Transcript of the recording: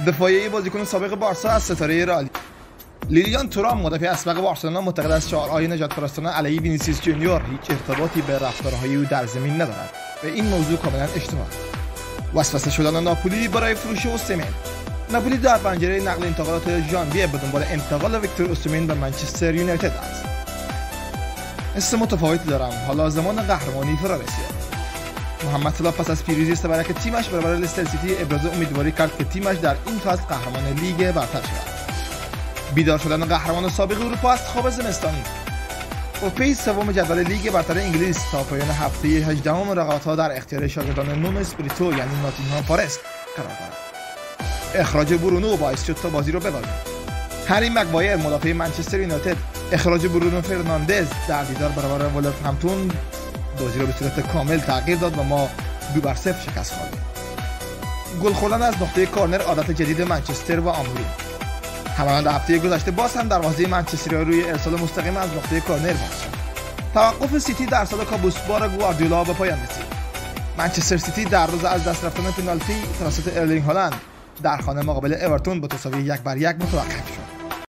دفاعی بازیکن سابق بارسا از ستاره رئال لیلیان تورام مدافع اسبق بارسلونا معتقد است شعارهای نجات پرستانه علیه وینیسیوس جونیور هیچ ارتباطی به رفتارهای او در زمین ندارد و این موضوع کاملا اشتباه است. وسوسه شدن ناپولی برای فروش اوسیمن. ناپولی در پنجره نقل انتقالات ژانویه به دنبال انتقال ویکتور اوسیمن به منچستر یونایتد است. حس متفاوتی دارم، حالا زمان قهرمانی فرا رسید. محمد صلاح پس از پیروزی استبرک تیمش برابر لستر سیتی ابراز امیدواری کرد که تیمش در این فصل قهرمان لیگ برتر شود. بیدار شدن قهرمان سابق اروپا از خواب زمستانی. با پی سوم جدول لیگ برتر انگلیس تا پایان هفته 18 رقابت‌ها در اختیار شاگردان نونو اسپریتو یعنی ناتینگهام فارست قرار دارد. اخراج برونو باعث شد تا بازی رو ببازد. هری مگوایر مدافع منچستر یونایتد اخراج برونو فرناندز در دیدار برابر ولورهمپتون بازی رو به صورت کامل تغییر داد و ما 2-0 شکست خوردیم. گل خوردن از نقطه کورنر عادت جدید منچستر و آموری. همانند هفته گذشته باز هم دروازه منچستر روی ارسال مستقیم از نقطه کورنر باز شد. توقف سیتی در سال کابوسبار گواردیولا به پایان رسید. منچستر سیتی در روز از دست رفتن پنالتی توسط ارلینگ هالند در خانه مقابل اورتون با تساوی 1-1 متوقف شد.